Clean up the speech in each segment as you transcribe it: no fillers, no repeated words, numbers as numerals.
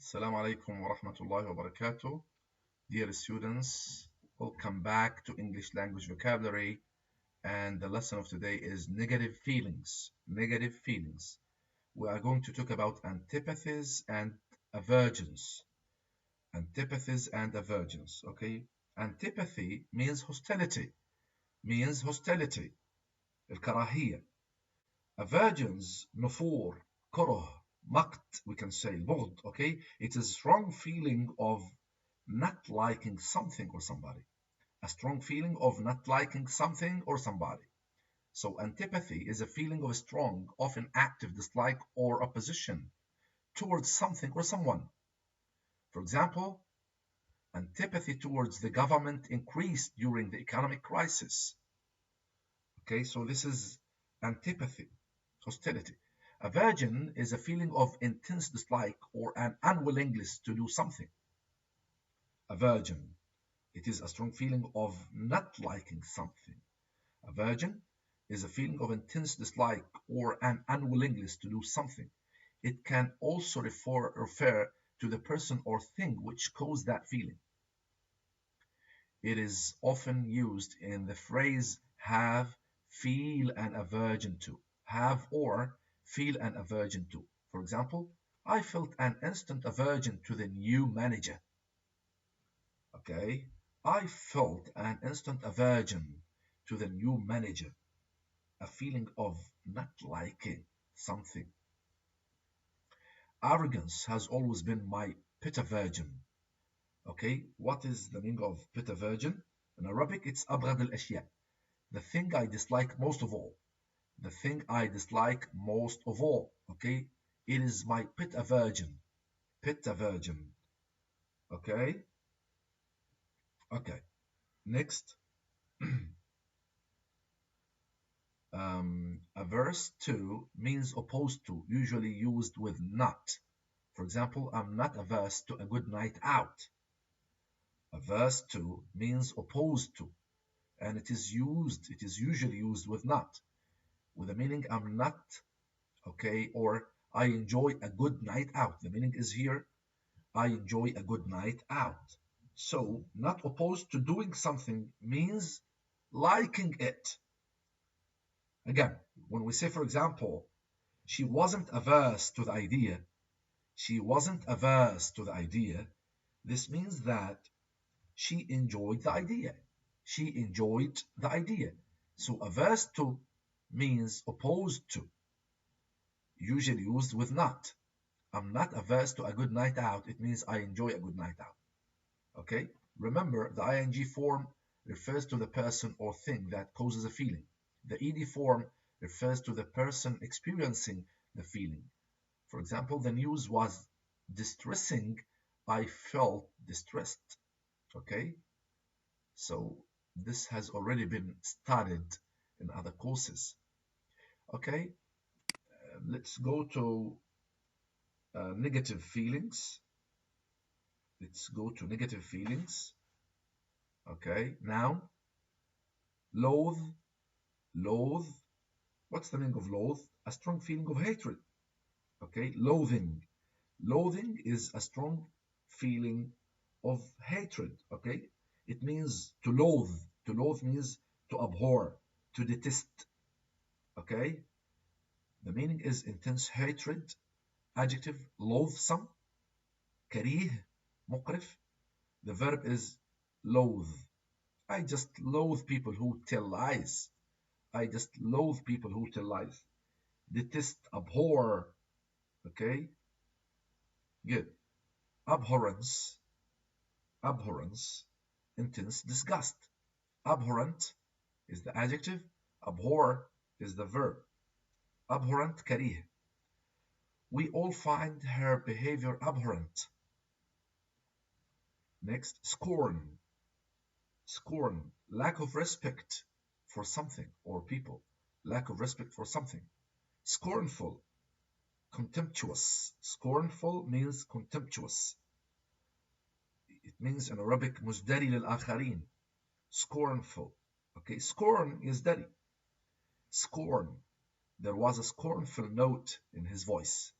Assalamu alaikum wa rahmatullahi wa barakatuh. Dear students, welcome back to English language vocabulary. And the lesson of today is negative feelings. Negative feelings. We are going to talk about antipathies and aversions. Antipathies and aversions. Okay? Antipathy means hostility. Means hostility. الكراهية. Aversions, نفور, كره, مقت, we can say, البغض, okay? It is a strong feeling of not liking something or somebody. A strong feeling of not liking something or somebody. So antipathy is a feeling of a strong, often active dislike or opposition towards something or someone. For example, antipathy towards the government increased during the economic crisis. Okay, so this is antipathy, hostility. Aversion is a feeling of intense dislike or an unwillingness to do something. Aversion. It is a strong feeling of not liking something. Aversion is a feeling of intense dislike or an unwillingness to do something. It can also refer to the person or thing which caused that feeling. It is often used in the phrase have, feel an aversion to. Have or feel an aversion to. For example, I felt an instant aversion to the new manager. Okay, I felt an instant aversion to the new manager, a feeling of not liking something. Arrogance has always been my pet aversion. Okay, what is the meaning of pet aversion? In Arabic, it's أبغض الأشياء. The thing I dislike most of all. The thing I dislike most of all. Okay, it is my pet aversion. Pet aversion. Okay, okay. Next. Averse to means opposed to, usually used with not. For example, I'm not averse to a good night out. Averse to means opposed to, and it is usually used with not, with the meaning I'm not, okay, or I enjoy a good night out. The meaning is here, I enjoy a good night out. So, not opposed to doing something means liking it. Again, when we say, for example, she wasn't averse to the idea, she wasn't averse to the idea, this means that she enjoyed the idea. She enjoyed the idea. So averse to means opposed to, usually used with not. I'm not averse to a good night out. It means I enjoy a good night out. Okay? Remember, the ing form refers to the person or thing that causes a feeling. The ed form refers to the person experiencing the feeling. For example, the news was distressing. I felt distressed. Okay? So this has already been studied in other courses. Okay, let's go to negative feelings. Let's go to negative feelings. Okay, now, loathe, loathe. What's the meaning of loathe? A strong feeling of hatred. Okay, loathing. Loathing is a strong feeling of hatred. Okay, it means to loathe. To loathe means to abhor, to detest. Okay, the meaning is intense hatred. Adjective, loathsome. كريه, مقرف. The verb is loathe. I just loathe people who tell lies. I just loathe people who tell lies. Detest, abhor. Okay, good. Abhorrence, abhorrence, intense disgust. Abhorrent is the adjective. Abhor is the verb. Abhorrent, كريه. We all find her behavior abhorrent. Next, scorn. Scorn, lack of respect for something or people. Lack of respect for something. Scornful, contemptuous. Scornful means contemptuous. It means in Arabic مزدري للآخرين. Scornful. Okay, scorn is dirty. Scorn. There was a scornful note in his voice.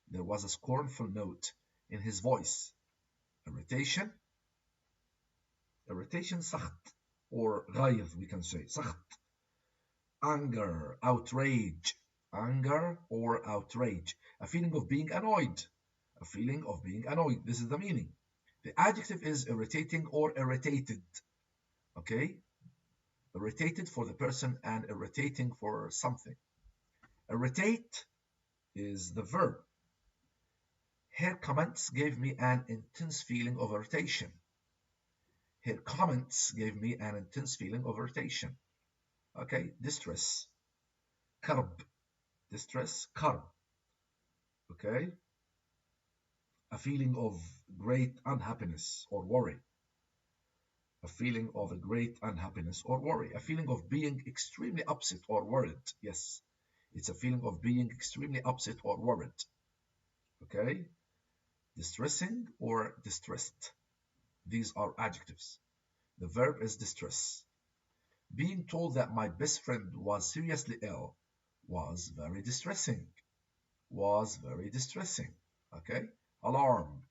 There was a scornful note in his voice. Irritation, irritation سخط, or غيظ we can say, سخط. Anger, outrage, anger or outrage, a feeling of being annoyed, a feeling of being annoyed. This is the meaning. The adjective is irritating or irritated. Okay, irritated for the person and irritating for something. Irritate is the verb. Her comments gave me an intense feeling of irritation. Her comments gave me an intense feeling of irritation. Okay, distress, karb, distress, karb. Okay, a feeling of great unhappiness or worry. A feeling of a great unhappiness or worry. A feeling of being extremely upset or worried. Yes, it's a feeling of being extremely upset or worried. Okay, distressing or distressed. These are adjectives. The verb is distress. Being told that my best friend was seriously ill was very distressing. Was very distressing. Okay, alarm,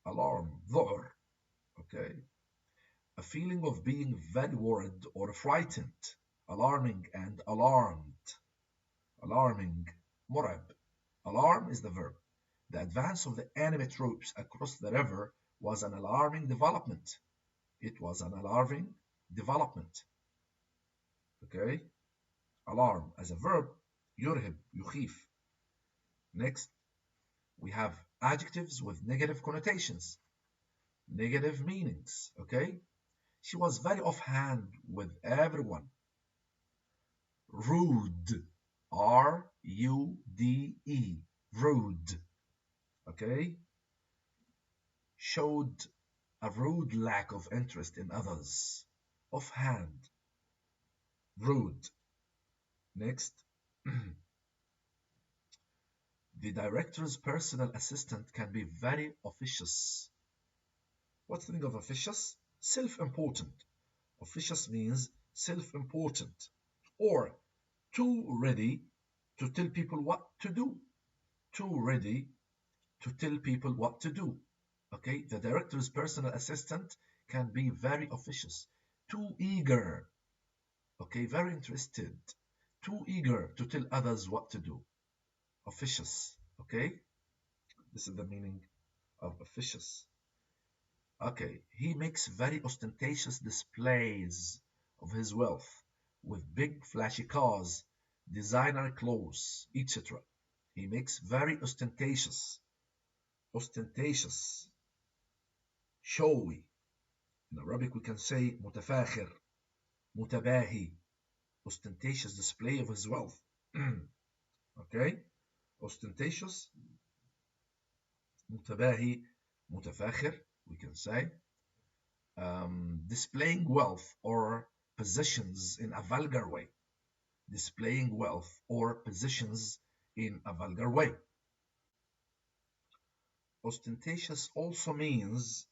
alarm, ذعر. Okay, a feeling of being very worried or frightened. Alarming and alarmed. Alarming, مرعب. Alarm is the verb. The advance of the enemy troops across the river was an alarming development. It was an alarming development. Okay, alarm as a verb, يرهب, يخيف. Next, we have adjectives with negative connotations, negative meanings. Okay, she was very offhand with everyone. Rude, R-U-D-E, rude. Okay, showed a rude lack of interest in others. Offhand, rude. Next, the director's personal assistant can be very officious. What's the meaning of officious? Self-important. Officious means self-important or too ready to tell people what to do. Too ready to tell people what to do. Okay, the director's personal assistant can be very officious, too eager. Okay, very interested, too eager to tell others what to do. Officious. Okay, this is the meaning of officious. Okay, he makes very ostentatious displays of his wealth with big flashy cars, designer clothes, etc. He makes very ostentatious, showy. In Arabic we can say متفاخر, متباهي, ostentatious display of his wealth. Okay, ostentatious, متباهي, متفاخر, we can say. Displaying wealth or possessions in a vulgar way. Displaying wealth or possessions in a vulgar way. Ostentatious also means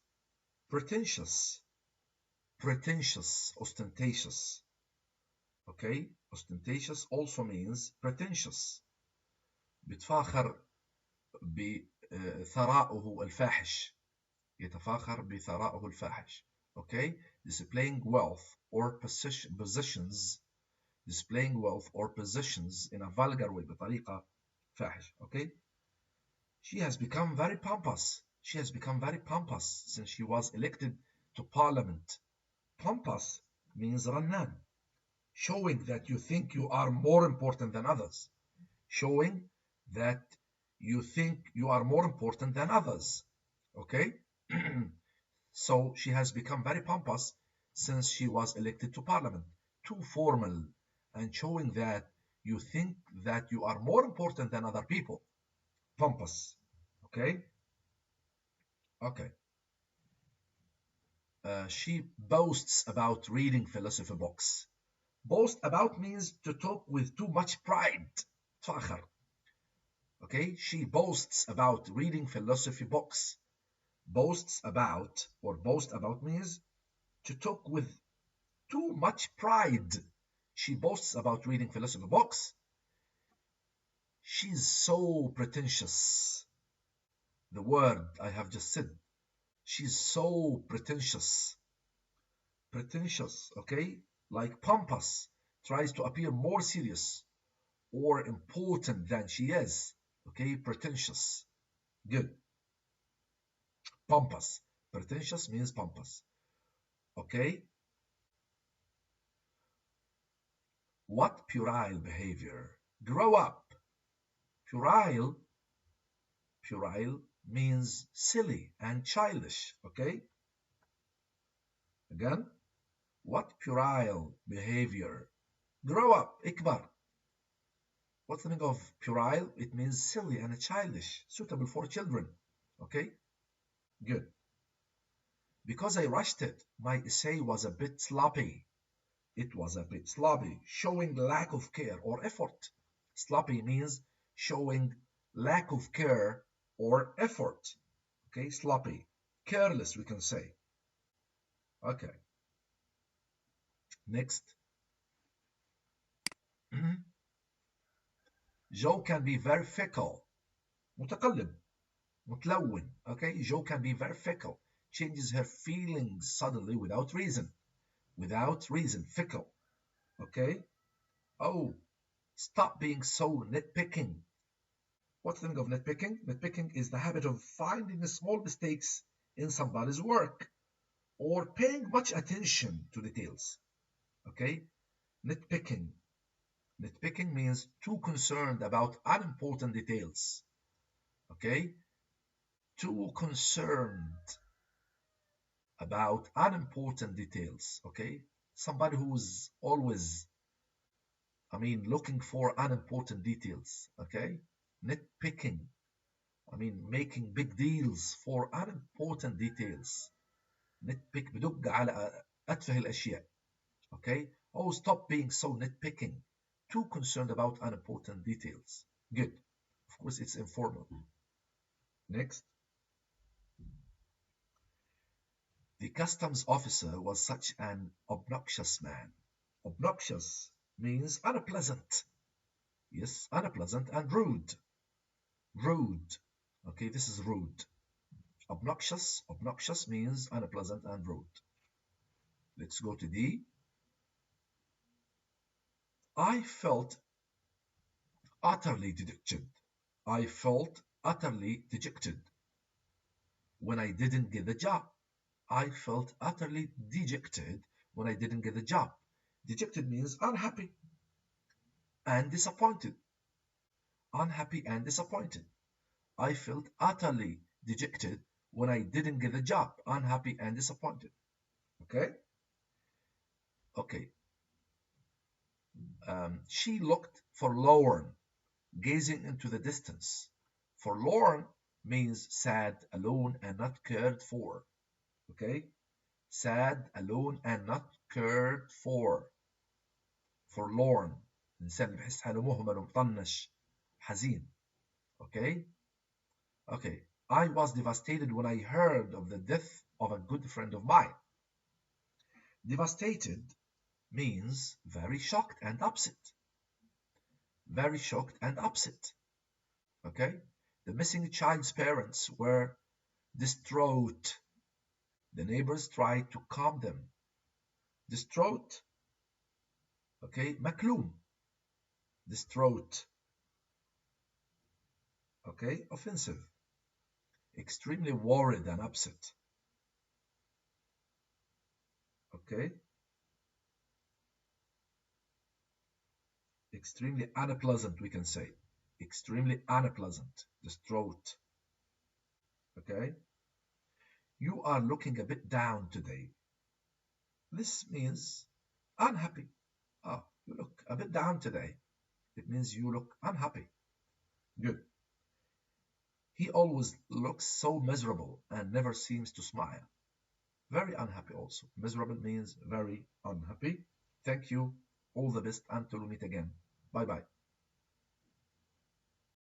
pretentious. Pretentious, ostentatious. Okay, ostentatious also means pretentious. بيتفاخر بثرائه الفاحش. يتفاخر بثرائه الفاحش. Okay, displaying wealth or possessions, displaying wealth or possessions in a vulgar way, بطريقة فاحش. Okay, she has become very pompous. She has become very pompous since she was elected to parliament. Pompous means رنان, showing that you think you are more important than others. Showing that you think you are more important than others. Okay? So she has become very pompous since she was elected to parliament. Too formal and showing that you think that you are more important than other people. Pompous. Okay? Okay. She boasts about reading philosophy books. Boast about means to talk with too much pride. فخر. Okay, she boasts about reading philosophy books. Boasts about, or boast about means to talk with too much pride. She boasts about reading philosophy books. She's so pretentious. the word I have just said. She's so pretentious. Pretentious, okay? Like pompous, tries to appear more serious or important than she is. Okay, pretentious. Good. Pompous. Pretentious means pompous. Okay. What puerile behavior? Grow up. Puerile, puerile means silly and childish. Okay. Again, what puerile behavior? Grow up. Ikbar. What's the meaning of puerile? It means silly and childish, suitable for children. Okay. Good. Because I rushed it, my essay was a bit sloppy. It was a bit sloppy, showing lack of care or effort. Sloppy means showing lack of care or effort. Okay, sloppy. Careless, we can say. Okay, next. Joe can be very fickle. متقلب. متلون. Okay, Joe can be very fickle. Changes her feelings suddenly without reason. Without reason, fickle. Okay? Oh, stop being so nitpicking. What's the meaning of nitpicking? Nitpicking is the habit of finding small mistakes in somebody's work or paying much attention to details. Okay? Nitpicking. Nitpicking means too concerned about unimportant details. Okay? Too concerned about unimportant details. Okay? Somebody who's always, looking for unimportant details. Okay? Nitpicking. Making big deals for unimportant details. nitpick بدق على أتفه الأشياء. Okay? Oh, stop being so nitpicking. Too concerned about unimportant details. Good. Of course, it's informal. Next. The customs officer was such an obnoxious man. Obnoxious means unpleasant. Yes, unpleasant and rude. Rude. Okay, this is rude. Obnoxious. Obnoxious means unpleasant and rude. Let's go to D. I felt utterly dejected. I felt utterly dejected when I didn't get the job. I felt utterly dejected when I didn't get the job. Dejected means unhappy and disappointed. Unhappy and disappointed. I felt utterly dejected when I didn't get the job. Unhappy and disappointed. Okay? Okay. She looked forlorn, gazing into the distance. Forlorn means sad, alone, and not cared for. Okay? Sad, alone, and not cared for. Forlorn. الإنسان اللي بيحس حاله مهمل ومطنش حزين. Okay? Okay. I was devastated when I heard of the death of a good friend of mine. Devastated means very shocked and upset. Very shocked and upset. Okay? The missing child's parents were distraught. The neighbors tried to calm them. Distraught. Okay? مكلوم. Distraught. Okay? Offensive. Extremely worried and upset. Okay? Extremely unpleasant, we can say. Extremely unpleasant. Distraught. Okay? You are looking a bit down today. This means unhappy. Ah, you look a bit down today. It means you look unhappy. Good. He always looks so miserable and never seems to smile. Very unhappy also. Miserable means very unhappy. Thank you. All the best until we meet again. Bye bye.